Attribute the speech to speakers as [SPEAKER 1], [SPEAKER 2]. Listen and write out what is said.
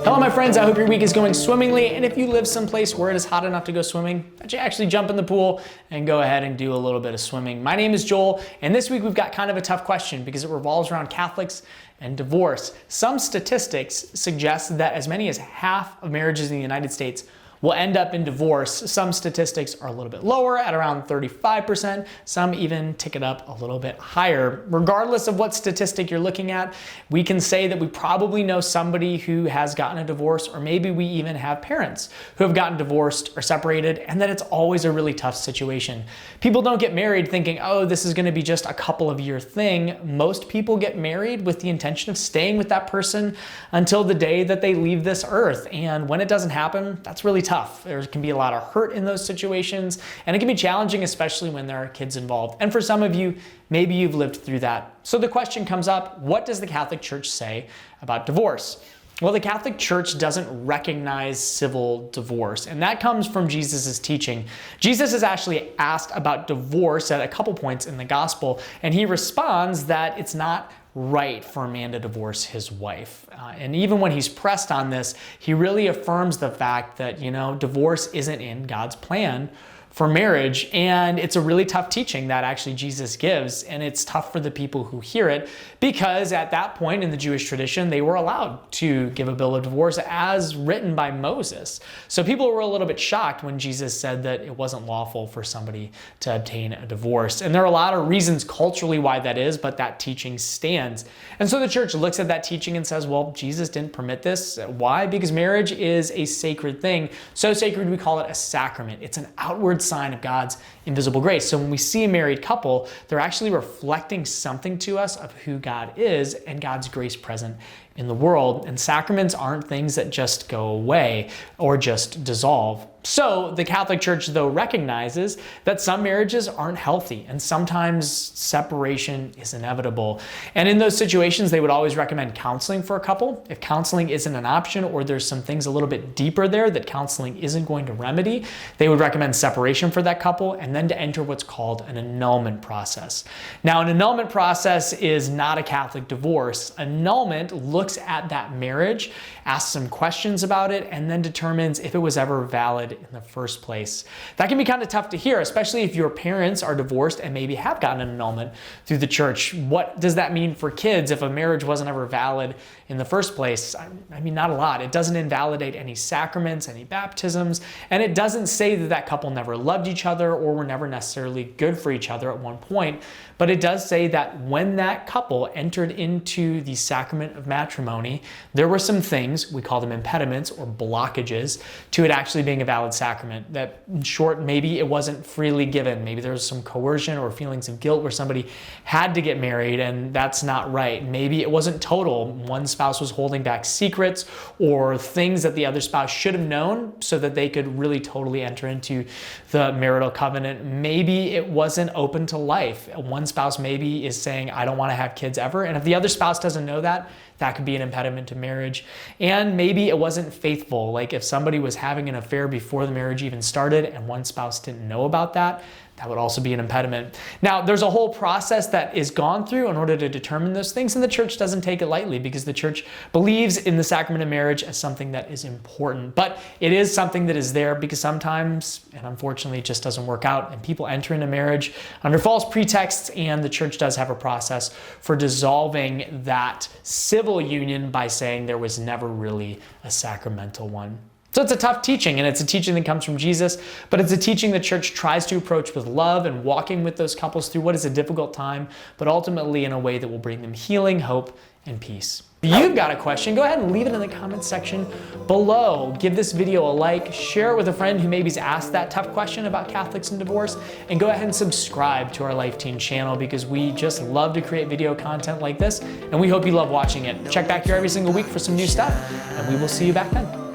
[SPEAKER 1] Hello my friends, I hope your week is going swimmingly, and if you live someplace where it is hot enough to go swimming, that you actually jump in the pool and go ahead and do a little bit of swimming. My name is Joel, and this week we've got kind of a tough question because it revolves around Catholics and divorce. Some statistics suggest that as many as half of marriages in the United States will end up in divorce. Some statistics are a little bit lower at around 35%. Some even tick it up a little bit higher. Regardless of what statistic you're looking at, we can say that we probably know somebody who has gotten a divorce, or maybe we even have parents who have gotten divorced or separated, and that it's always a really tough situation. People don't get married thinking, oh, this is gonna be just a couple of year thing. Most people get married with the intention of staying with that person until the day that they leave this earth. And when it doesn't happen, that's really tough. There can be a lot of hurt in those situations, and it can be challenging, especially when there are kids involved. And for some of you, maybe you've lived through that. So the question comes up, what does the Catholic Church say about divorce? Well, the Catholic Church doesn't recognize civil divorce, and that comes from Jesus' teaching. Jesus is actually asked about divorce at a couple points in the gospel, and he responds that it's not right for a man to divorce his wife. And even when he's pressed on this, he really affirms the fact that, divorce isn't in God's plan for marriage. And it's a really tough teaching that actually Jesus gives. And it's tough for the people who hear it, because at that point in the Jewish tradition, they were allowed to give a bill of divorce as written by Moses. So people were a little bit shocked when Jesus said that it wasn't lawful for somebody to obtain a divorce. And there are a lot of reasons culturally why that is, but that teaching stands. And so the church looks at that teaching and says, well, Jesus didn't permit this. Why? Because marriage is a sacred thing. So sacred, we call it a sacrament. It's an outward sign of God's invisible grace. So when we see a married couple, they're actually reflecting something to us of who God is and God's grace present in the world. And sacraments aren't things that just go away or just dissolve. So the Catholic Church, though, recognizes that some marriages aren't healthy and sometimes separation is inevitable. And in those situations, they would always recommend counseling for a couple. If counseling isn't an option, or there's some things a little bit deeper there that counseling isn't going to remedy, they would recommend separation for that couple and then to enter what's called an annulment process. Now, an annulment process is not a Catholic divorce. Annulment looks at that marriage, asks some questions about it, and then determines if it was ever valid in the first place. That can be kind of tough to hear, especially if your parents are divorced and maybe have gotten an annulment through the church. What does that mean for kids if a marriage wasn't ever valid in the first place? I mean, not a lot. It doesn't invalidate any sacraments, any baptisms, and it doesn't say that that couple never loved each other or were never necessarily good for each other at one point. But it does say that when that couple entered into the sacrament of matrimony, there were some things, we call them impediments or blockages, to it actually being a valid sacrament. That, in short, maybe it wasn't freely given. Maybe there was some coercion or feelings of guilt where somebody had to get married, and that's not right. Maybe it wasn't total. One spouse was holding back secrets or things that the other spouse should have known so that they could really totally enter into the marital covenant. Maybe it wasn't open to life. One spouse maybe is saying, I don't want to have kids ever. And if the other spouse doesn't know that, that could be an impediment to marriage. And maybe it wasn't faithful. Like if somebody was having an affair before the marriage even started and one spouse didn't know about that, that would also be an impediment. Now, there's a whole process that is gone through in order to determine those things, and the church doesn't take it lightly because the church believes in the sacrament of marriage as something that is important. But it is something that is there because sometimes, and unfortunately, it just doesn't work out, and people enter into marriage under false pretexts, and the church does have a process for dissolving that civil union by saying there was never really a sacramental one. So it's a tough teaching, and it's a teaching that comes from Jesus, but it's a teaching the church tries to approach with love and walking with those couples through what is a difficult time, but ultimately in a way that will bring them healing, hope, and peace. If you've got a question, go ahead and leave it in the comments section below. Give this video a like, share it with a friend who maybe's asked that tough question about Catholics and divorce, and go ahead and subscribe to our Life Teen channel because we just love to create video content like this, and we hope you love watching it. Check back here every single week for some new stuff, and we will see you back then.